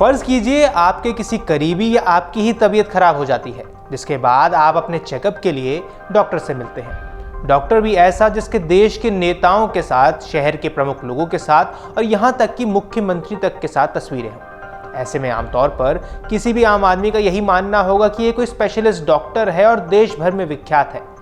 फर्ज कीजिए आपके किसी करीबी या आपकी ही तबीयत खराब हो जाती है, जिसके बाद आप अपने चेकअप के लिए डॉक्टर से मिलते हैं। डॉक्टर भी ऐसा जिसके देश के नेताओं के साथ, शहर के प्रमुख लोगों के साथ और यहाँ तक कि मुख्यमंत्री तक के साथ तस्वीरें हों। ऐसे में आमतौर पर किसी भी आम आदमी का यही मानना होगा कि ये कोई स्पेशलिस्ट डॉक्टर है और देश भर में विख्यात है।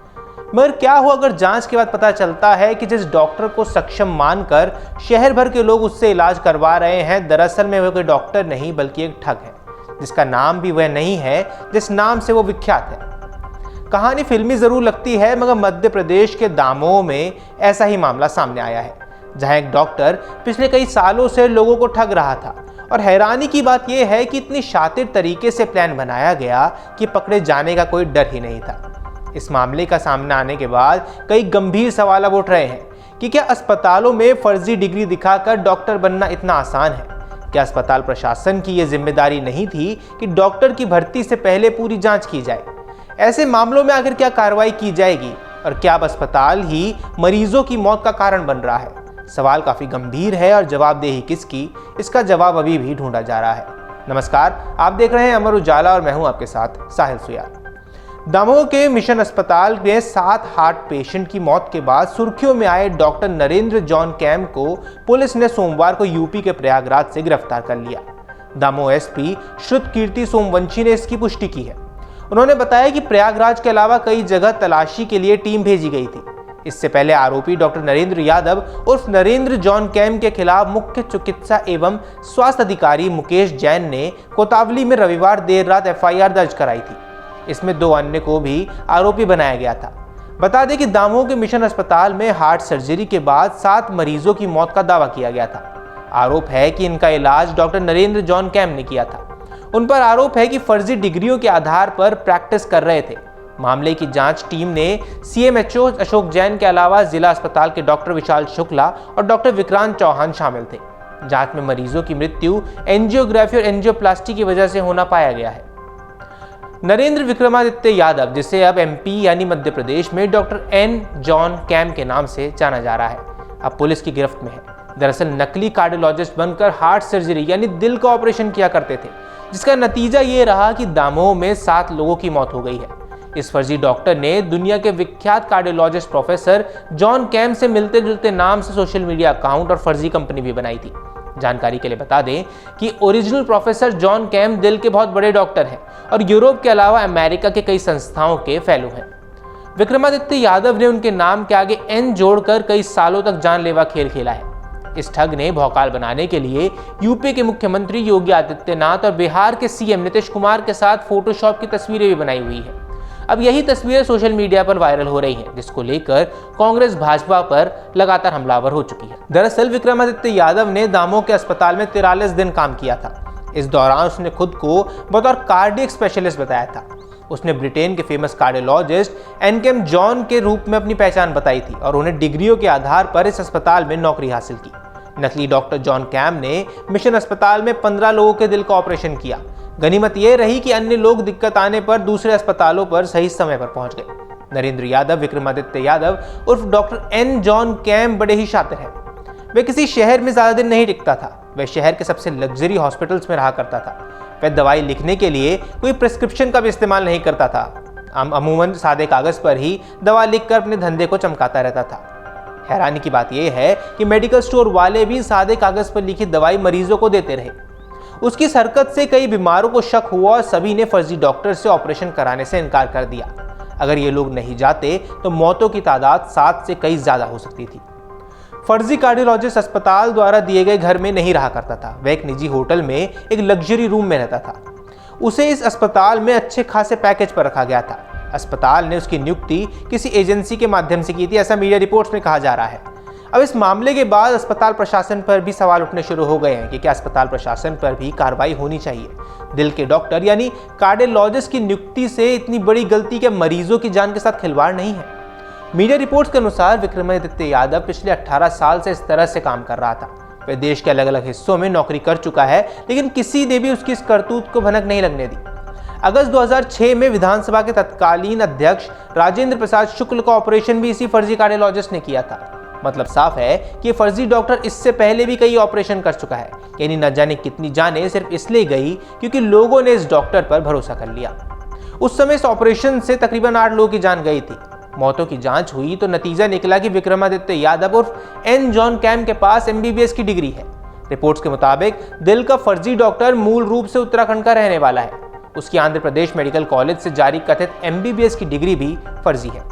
मगर क्या हो अगर जांच के बाद पता चलता है कि जिस डॉक्टर को सक्षम मानकर शहर भर के लोग उससे इलाज करवा रहे हैं, दरअसल में वह कोई डॉक्टर नहीं बल्कि एक ठग है, जिसका नाम भी वह नहीं है जिस नाम से वो विख्यात है। कहानी फिल्मी जरूर लगती है, मगर मध्य प्रदेश के दामोह में ऐसा ही मामला सामने आया है, जहां एक डॉक्टर पिछले कई सालों से लोगों को ठग रहा था। और हैरानी की बात यह है कि इतनी शातिर तरीके से प्लान बनाया गया कि पकड़े जाने का कोई डर ही नहीं था। इस मामले का सामने आने के बाद कई गंभीर सवाल अब उठ रहे हैं कि क्या अस्पतालों में फर्जी डिग्री दिखाकर डॉक्टर बनना इतना आसान है? क्या अस्पताल प्रशासन की यह जिम्मेदारी नहीं थी कि डॉक्टर की भर्ती से पहले पूरी जांच की जाए? ऐसे मामलों में आखिर क्या कार्रवाई की जाएगी और क्या अब अस्पताल ही मरीजों की मौत का कारण बन रहा है? सवाल काफी गंभीर है और जवाबदेही किसकी, इसका जवाब अभी भी ढूंढा जा रहा है। नमस्कार, आप देख रहे हैं अमर उजाला और मैं हूं आपके साथ साहिल सुयार। दामोह के मिशन अस्पताल में 7 हार्ट पेशेंट की मौत के बाद सुर्खियों में आए डॉक्टर नरेंद्र जॉन कैम को पुलिस ने सोमवार को यूपी के प्रयागराज से गिरफ्तार कर लिया। दामोह एसपी श्रुत कीर्ति सोमवंशी ने इसकी पुष्टि की है। उन्होंने बताया कि प्रयागराज के अलावा कई जगह तलाशी के लिए टीम भेजी गई थी। इससे पहले आरोपी डॉक्टर नरेंद्र यादव उर्फ नरेंद्र जॉन कैम के खिलाफ मुख्य चिकित्सा एवं स्वास्थ्य अधिकारी मुकेश जैन ने कोतावली में रविवार देर रात एफआईआर दर्ज कराई थी। इसमें 2 अन्य को भी आरोपी बनाया गया था। बता दें कि दामोह के मिशन अस्पताल में हार्ट सर्जरी के बाद 7 मरीजों की मौत का दावा किया गया था। आरोप है कि इनका इलाज डॉक्टर नरेंद्र जॉन कैम ने किया था। उन पर आरोप है कि फर्जी डिग्रियों के आधार पर प्रैक्टिस कर रहे थे। मामले की जांच टीम ने सीएमएचओ अशोक जैन के अलावा जिला अस्पताल के डॉक्टर विशाल शुक्ला और डॉक्टर विक्रांत चौहान शामिल थे। जांच में मरीजों की मृत्यु एंजियोग्राफी और एंजियोप्लास्टी की वजह से होना पाया गया है। नरेंद्र विक्रमादित्य यादव, जिसे अब एमपी यानी मध्य प्रदेश में डॉक्टर एन जॉन कैम के नाम से जाना जा रहा है, अब पुलिस की गिरफ्त में है। दरअसल नकली कार्डियोलॉजिस्ट बनकर हार्ट सर्जरी यानी दिल का ऑपरेशन किया करते थे, जिसका नतीजा ये रहा कि दामोह में 7 लोगों की मौत हो गई है। इस फर्जी डॉक्टर ने दुनिया के विख्यात कार्डियोलॉजिस्ट प्रोफेसर जॉन कैम से मिलते जुलते नाम से सोशल मीडिया अकाउंट और फर्जी कंपनी भी बनाई थी। जानकारी के लिए बता दें कि ओरिजिनल प्रोफेसर जॉन कैम दिल के बहुत बड़े डॉक्टर हैं और यूरोप के अलावा अमेरिका के कई संस्थाओं के फेलो हैं। विक्रमादित्य यादव ने उनके नाम के आगे एन जोड़कर कई सालों तक जानलेवा खेल खेला है। इस ठग ने भौकाल बनाने के लिए यूपी के मुख्यमंत्री योगी आदित्यनाथ और बिहार के सीएम नीतीश कुमार के साथ फोटोशॉप की तस्वीरें भी बनाई हुई है। अब यही तस्वीरें सोशल मीडिया पर वायरल हो रही हैं, जिसको लेकर कांग्रेस भाजपा पर लगातार हमलावर हो चुकी है। दरअसल विक्रमादित्य यादव ने दामोह के अस्पताल में 43 दिन काम किया था। इस दौरान उसने खुद को बतौर कार्डियक स्पेशलिस्ट बताया था। उसने ब्रिटेन के फेमस कार्डियोलॉजिस्ट एनकेम जॉन के रूप में अपनी पहचान बताई थी और उन्हें डिग्रियों के आधार पर इस अस्पताल में नौकरी हासिल की। नकली डॉक्टर जॉन कैम ने मिशन अस्पताल में 15 लोगों के दिल का ऑपरेशन किया। गनीमत यह रही कि अन्य लोग दिक्कत आने पर दूसरे अस्पतालों पर सही समय पर पहुंच गए। नरेंद्र यादव विक्रमादित्य यादव उर्फ डॉक्टर एन जॉन कैम बड़े ही शातिर हैं। वह किसी शहर में ज्यादा दिन नहीं टिकता था। वह शहर के सबसे लग्जरी हॉस्पिटल्स में रहा करता था। वह दवाई लिखने के लिए कोई प्रिस्क्रिप्शन का भी इस्तेमाल नहीं करता था। अमूमन सादे कागज पर ही दवा लिखकर अपने धंधे को चमकाता रहता था। हैरानी की बात यह है कि मेडिकल स्टोर वाले भी सादे कागज पर लिखी दवाई मरीजों को देते रहे। उसकी इस हरकत से कई बीमारों को शक हुआ और सभी ने फर्जी डॉक्टर से ऑपरेशन कराने से इनकार कर दिया। अगर ये लोग नहीं जाते तो मौतों की तादाद 7 से कई ज्यादा हो सकती थी। फर्जी कार्डियोलॉजिस्ट अस्पताल द्वारा दिए गए घर में नहीं रहा करता था। वह एक निजी होटल में एक लग्जरी रूम में रहता था। उसे इस अस्पताल में अच्छे खासे पैकेज पर रखा गया था। अस्पताल ने उसकी नियुक्ति किसी एजेंसी के माध्यम से की थी, ऐसा मीडिया रिपोर्ट्स में कहा जा रहा है। अब इस मामले के बाद अस्पताल प्रशासन पर भी सवाल उठने शुरू हो गए हैं कि क्या अस्पताल प्रशासन पर भी कार्रवाई होनी चाहिए। दिल के डॉक्टर यानी कार्डियोलॉजिस्ट की नियुक्ति से इतनी बड़ी गलती के मरीजों की जान के साथ खिलवाड़ नहीं है। मीडिया रिपोर्ट्स के अनुसार विक्रमादित्य यादव पिछले 18 साल से इस तरह से काम कर रहा था। वह देश के अलग अलग हिस्सों में नौकरी कर चुका है, लेकिन किसी ने भी उसकी इस करतूत को भनक नहीं लगने दी। अगस्त 2006 में विधानसभा के तत्कालीन अध्यक्ष राजेंद्र प्रसाद शुक्ल का ऑपरेशन भी इसी फर्जी कार्डियोलॉजिस्ट ने किया था। मतलब साफ है कि ये फर्जी डॉक्टर इससे पहले भी कई ऑपरेशन कर चुका है, यानी न जाने कितनी जानें सिर्फ इसलिए गई क्योंकि लोगों ने इस डॉक्टर पर भरोसा कर लिया। उस समय इस ऑपरेशन से तकरीबन 8 लोगों की जान गई थी। मौतों की जांच हुई तो नतीजा निकला कि विक्रमादित्य यादव उर्फ एन जॉन कैम के पास MBBS की डिग्री है। रिपोर्ट्स के मुताबिक दिल का फर्जी डॉक्टर मूल रूप से उत्तराखंड का रहने वाला है। उसकी आंध्र प्रदेश मेडिकल कॉलेज से जारी कथित MBBS की डिग्री भी फर्जी है।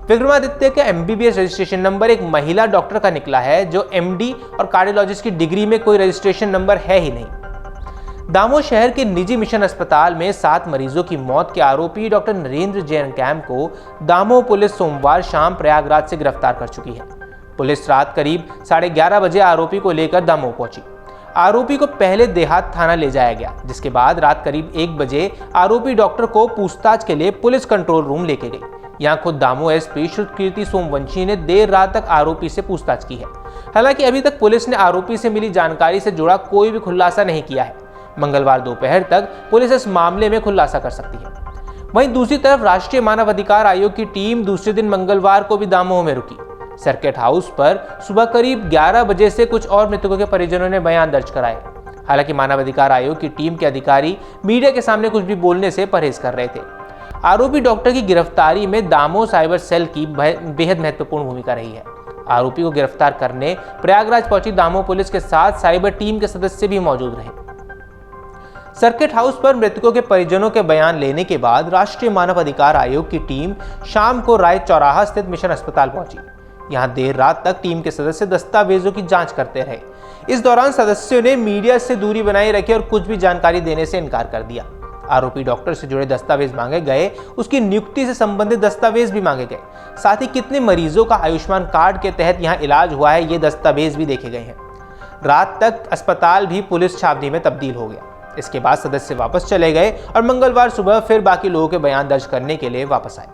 विक्रमादित्य का MBBS रजिस्ट्रेशन नंबर एक महिला डॉक्टर का निकला है, जो MD और कार्डियोलॉजिस्ट की डिग्री में कोई रजिस्ट्रेशन नंबर है ही नहीं। दामोह शहर के निजी मिशन अस्पताल में 7 मरीजों की मौत के आरोपी डॉक्टर नरेंद्र जैन कैम को दामोह पुलिस सोमवार शाम प्रयागराज से गिरफ्तार कर चुकी है। पुलिस रात करीब 11:30 बजे आरोपी को लेकर दामोह पहुंची। आरोपी को पहले देहात थाना ले जाया गया, जिसके बाद रात करीब 1 बजे आरोपी डॉक्टर को पूछताछ के लिए पुलिस कंट्रोल रूम लेके गई। यहाँ खुद दामोह SP श्रुतकीर्ति सोमवंशी ने देर रात तक आरोपी से पूछताछ की है। हालांकि अभी तक पुलिस ने आरोपी से मिली जानकारी से जुड़ा कोई भी खुलासा नहीं किया है। मंगलवार दोपहर तक पुलिस इस मामले में खुलासा कर सकती है। वहीं दूसरी तरफ राष्ट्रीय मानव अधिकार आयोग की टीम दूसरे दिन मंगलवार को भी दामोह में रुकी। सर्किट हाउस पर सुबह करीब 11 बजे से कुछ और मृतकों के परिजनों ने बयान दर्ज कराए। हालांकि मानव अधिकार आयोग की टीम के अधिकारी मीडिया के सामने कुछ भी बोलने से परहेज कर रहे थे। आरोपी डॉक्टर की गिरफ्तारी में दामोह साइबर सेल की बेहद महत्वपूर्ण भूमिका रही है। आरोपी को गिरफ्तार करने प्रयागराज पहुंची दामोह पुलिस के साथ साइबर टीम के सदस्य भी मौजूद रहे। सर्किट हाउस पर मृतकों के परिजनों के बयान लेने के बाद राष्ट्रीय मानव अधिकार आयोग की टीम शाम को राय चौराहा स्थित मिशन अस्पताल पहुंची। यहां देर रात तक टीम के सदस्य दस्तावेजों की जांच करते रहे। इस दौरान सदस्यों ने मीडिया से दूरी बनाए रखी और कुछ भी जानकारी देने से इनकार कर दिया। आरोपी डॉक्टर से जुड़े दस्तावेज मांगे गए, उसकी नियुक्ति से संबंधित दस्तावेज भी मांगे गए। साथ ही कितने मरीजों का आयुष्मान कार्ड के तहत यहां इलाज हुआ है, ये दस्तावेज भी देखे गए हैं। रात तक अस्पताल भी पुलिस छावनी में तब्दील हो गया। इसके बाद सदस्य वापस चले गए और मंगलवार सुबह फिर बाकी लोगों के बयान दर्ज करने के लिए वापस आए।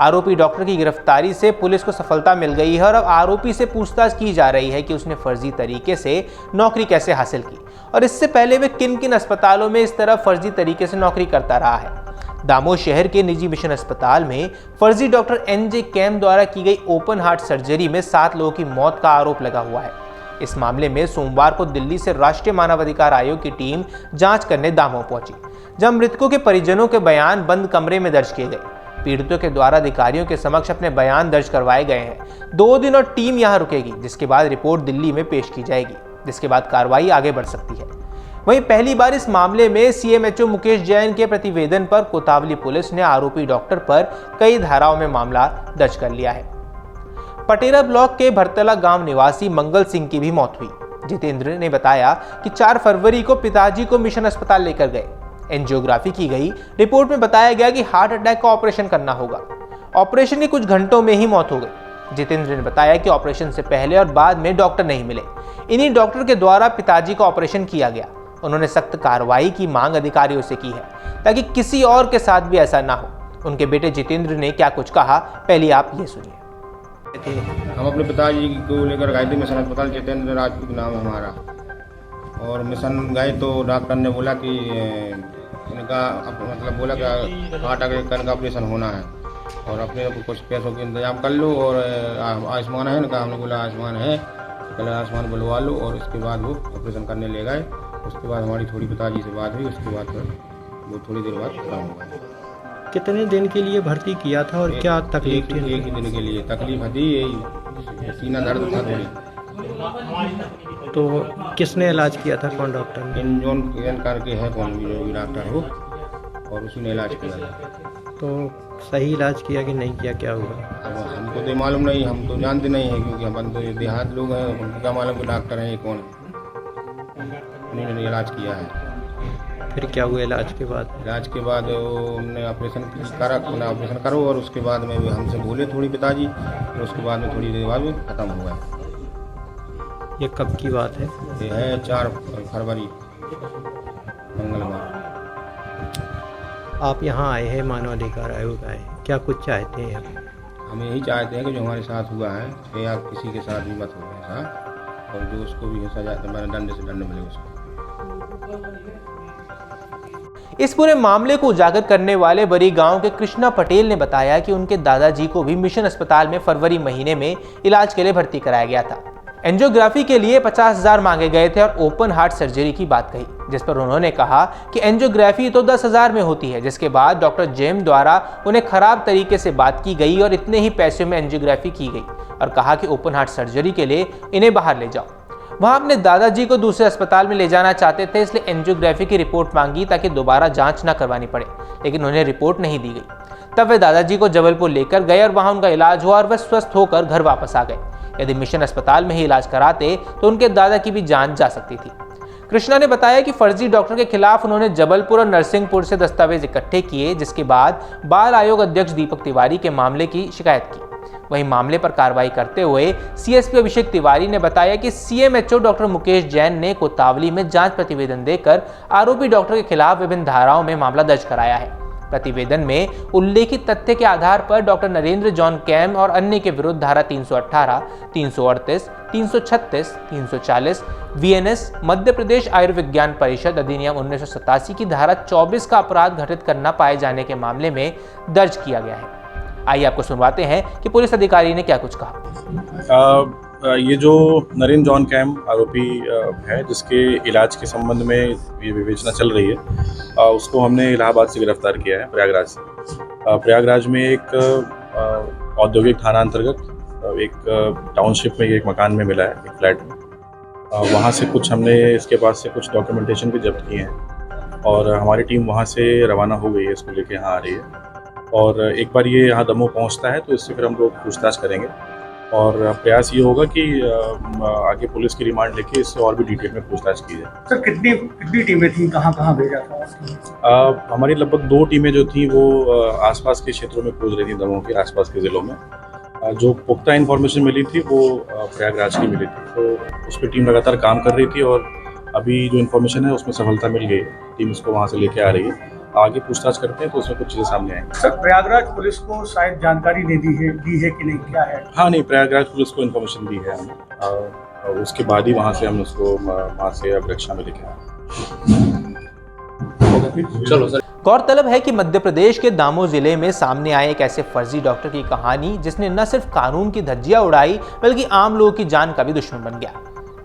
आरोपी डॉक्टर की गिरफ्तारी से पुलिस को सफलता मिल गई है और अब आरोपी से पूछताछ की जा रही है कि उसने फर्जी तरीके से नौकरी कैसे हासिल की और इससे पहले वे किन किन अस्पतालों में इस तरह फर्जी तरीके से नौकरी करता रहा है। दामोह शहर के निजी मिशन अस्पताल में फर्जी डॉक्टर NJ कैम द्वारा की गई ओपन हार्ट सर्जरी में 7 लोगों की मौत का आरोप लगा हुआ है। इस मामले में सोमवार को दिल्ली से राष्ट्रीय मानवाधिकार आयोग की टीम जांच करने दामोह पहुंची, जब मृतकों के परिजनों के बयान बंद कमरे में दर्ज किए गए। पीड़ितों के द्वारा अधिकारियों के समक्ष अपने बयान दर्ज करवाए गए हैं। 2 दिन और टीम यहां रुकेगी, जिसके बाद रिपोर्ट दिल्ली में पेश की जाएगी, जिसके बाद कार्रवाई आगे बढ़ सकती है। वहीं पहली बार इस मामले में CMHO मुकेश जैन के प्रतिवेदन पर कोतावली पुलिस ने आरोपी डॉक्टर पर कई धाराओं में मामला दर्ज कर लिया है। पटेरा ब्लॉक के भरतला गांव निवासी मंगल सिंह की भी मौत हुई। जितेंद्र ने बताया कि 4 फरवरी को पिताजी को मिशन अस्पताल लेकर गए। एंजियोग्राफी की गई। रिपोर्ट में बताया गया कि हार्ट अटैक का ऑपरेशन करना होगा। ऑपरेशन के कुछ घंटों में ही मौत हो गई। जितेंद्र ने बताया कि ऑपरेशन से पहले और बाद में डॉक्टर नहीं मिले। इन्हीं डॉक्टर के द्वारा पिताजी का ऑपरेशन किया गया। उन्होंने सख्त कार्रवाई की मांग अधिकारियों से की है, ताकि किसी और के साथ भी ऐसा ना हो। उनके बेटे जितेंद्र ने क्या कुछ कहा, पहले आप ये सुनिए। हम अपने पिताजी को लेकर गए थे मिशन अस्पताल, जितेंद्र राजपूत नाम है हमारा। और मिशन गए तो डॉक्टर ने बोला कि इनका मतलब बोला कि हार्ट अटैक का ऑपरेशन होना है और अपने कुछ पैसों के इंतजाम कर लो। और आयुष्मान है इनका, हमने बोला आयुष्मान है, कल आयुष्मान बुलवा लो। और उसके बाद वो ऑपरेशन करने ले गए। उसके बाद हमारी थोड़ी पिताजी से बात हुई। उसके बाद फिर वो थोड़ी देर बाद खत्म हो गया। कितने दिन के लिए भर्ती किया था और क्या तकलीफ थी? एक ही दिन के लिए तकलीफ थी, यही सीना दर्द था थोड़ी। तो किसने इलाज किया था, कौन डॉक्टर ने? एन जॉन कैम करके है कौन भी डॉक्टर हो, और उसी ने इलाज किया था। तो सही इलाज किया कि नहीं किया, क्या हुआ? अब हमको तो मालूम नहीं, हम तो जानते नहीं है, क्योंकि हम तो देहात लोग हैं, उनको क्या मालूम कि डॉक्टर हैं कौन। उन्होंने इलाज किया है। फिर क्या हुआ इलाज के बाद? इलाज के बाद उन्होंने ऑपरेशन करा, उन्हें ऑपरेशन करो। और उसके बाद में हमसे बोले थोड़ी पिताजी, और उसके बाद में थोड़ी देर बाद में ख़त्म हो गया। ये कब की बात है? ये है 4 फरवरी मंगलवार। आप यहाँ आए हैं, मानव अधिकार आयोग आए, क्या कुछ चाहते हैं? हम यही चाहते हैं कि जो हमारे साथ हुआ है या किसी के साथ भी मत हो ऐसा, और जो उसको भी सजा दंड से दंड मिले उसको। इस पूरे मामले को उजागर करने वाले बरी गांव के कृष्णा पटेल ने बताया कि उनके दादाजी को भी मिशन अस्पताल में फरवरी महीने में इलाज के लिए भर्ती कराया गया था। एंजियोग्राफी के लिए 50,000 मांगे गए थे और ओपन हार्ट सर्जरी की बात कही, जिस पर उन्होंने कहा कि एंजियोग्राफी तो 10,000 में होती है। जिसके बाद डॉक्टर जेम द्वारा उन्हें खराब तरीके से बात की गई और इतने ही पैसों में एंजियोग्राफी की गई और कहा कि ओपन हार्ट सर्जरी के लिए इन्हें बाहर ले जाओ। वहां अपने दादाजी को दूसरे अस्पताल में ले जाना चाहते थे, इसलिए एंजियोग्राफी की रिपोर्ट मांगी ताकि दोबारा जांच न करवानी पड़े, लेकिन उन्हें रिपोर्ट नहीं दी गई। तब वे दादाजी को जबलपुर लेकर गए और वहां उनका इलाज हुआ और वे स्वस्थ होकर घर वापस आ गए। यदि मिशन अस्पताल में ही इलाज कराते तो उनके दादा की भी जान जा सकती थी। कृष्णा ने बताया कि फर्जी डॉक्टर के खिलाफ उन्होंने जबलपुर और नरसिंहपुर से दस्तावेज इकट्ठे किए, जिसके बाद बाल आयोग अध्यक्ष दीपक तिवारी के मामले की शिकायत की। वहीं मामले पर कार्रवाई करते हुए सीएसपी अभिषेक तिवारी ने बताया कि सीएमएचओ डॉक्टर मुकेश जैन ने कोतावली में जांच प्रतिवेदन देकर आरोपी डॉक्टर के खिलाफ विभिन्न धाराओं में मामला दर्ज कराया है। प्रतिवेदन में उल्लेखित तथ्य के आधार पर डॉक्टर नरेंद्र जॉन कैम और अन्य के विरुद्ध धारा 318, 338, 336, 340, वीएनएस मध्य प्रदेश आयुर्विज्ञान परिषद अधिनियम 1987 की धारा 24 का अपराध घटित करना पाए जाने के मामले में दर्ज किया गया है। आइए आपको सुनवाते हैं कि पुलिस अधिकारी ने क्या कुछ कहा। ये जो नरेंद्र जॉन कैम आरोपी है, जिसके इलाज के संबंध में ये विवेचना चल रही है, उसको हमने इलाहाबाद से गिरफ्तार किया है, प्रयागराज से। प्रयागराज में एक औद्योगिक थाना अंतर्गत एक टाउनशिप में एक मकान में मिला है, एक फ्लैट में। वहाँ से कुछ हमने इसके पास से कुछ डॉक्यूमेंटेशन भी जब्त किए हैं और हमारी टीम वहाँ से रवाना हो गई है, इसको लेके यहाँ आ रही है। और एक बार ये यहाँ दमोह पहुँचता है तो इससे फिर हम लोग पूछताछ करेंगे और प्रयास ये होगा कि आगे पुलिस की रिमांड लेके इससे और भी डिटेल में पूछताछ की जाए। सर कितनी टीमें थी, कहाँ भेजा था? हमारी लगभग 2 टीमें जो थी वो आसपास के क्षेत्रों में खोज रही थी, दमोह के आसपास के ज़िलों में। जो पुख्ता इन्फॉर्मेशन मिली थी वो प्रयागराज की मिली थी, तो उस पर टीम लगातार काम कर रही थी और अभी जो इन्फॉर्मेशन है उसमें सफलता मिल गई। टीम इसको वहाँ से लेके आ रही है, आगे पूछताछ करते हैं तो उसमें कुछ चीज़ें सामने आएंगी। सर प्रयागराज पुलिस को शायद जानकारी दी है कि नहीं, क्या है? हाँ, नहीं, प्रयागराज पुलिस को इन्फॉर्मेशन दी है हमने, उसके बाद ही वहाँ से हम उसको वहाँ से अभिरक्षा में लेके आए। चलो सर। गौरतलब है कि मध्य प्रदेश के दामोह जिले में सामने आए एक ऐसे फर्जी डॉक्टर की कहानी जिसने न सिर्फ कानून की धज्जियां उड़ाई बल्कि आम लोगों की जान का भी दुश्मन बन गया।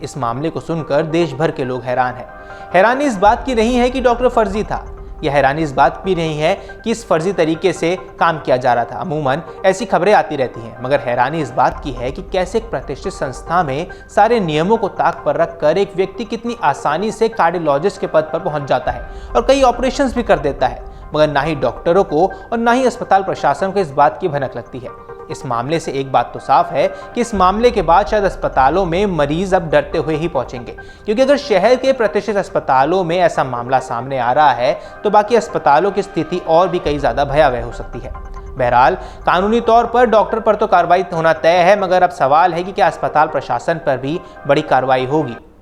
इस मामले को सुनकर देश भर के लोग हैरान हैं। हैरानी इस बात की नहीं है कि डॉक्टर फर्जी था, यह हैरानी इस बात भी नहीं है कि इस फर्जी तरीके से काम किया जा रहा था। अमूमन ऐसी खबरें आती रहती हैं, मगर हैरानी इस बात की है कि कैसे एक प्रतिष्ठित संस्था में सारे नियमों को ताक पर रखकर एक व्यक्ति कितनी आसानी से कार्डियोलॉजिस्ट के पद पर पहुंच जाता है और कई ऑपरेशंस भी कर देता है, मगर ना ही डॉक्टरों को और ना ही अस्पताल प्रशासन को इस बात की भनक लगती है। इस मामले से एक बात तो साफ है कि इस मामले के बाद शायद अस्पतालों में मरीज अब डरते हुए ही पहुंचेंगे, क्योंकि अगर शहर के प्रतिष्ठित अस्पतालों में ऐसा मामला सामने आ रहा है तो बाकी अस्पतालों की स्थिति और भी कई ज्यादा भयावह हो सकती है। बहरहाल कानूनी तौर पर डॉक्टर पर तो कार्रवाई होना तय है, मगर अब सवाल है कि क्या अस्पताल प्रशासन पर भी बड़ी कार्रवाई होगी।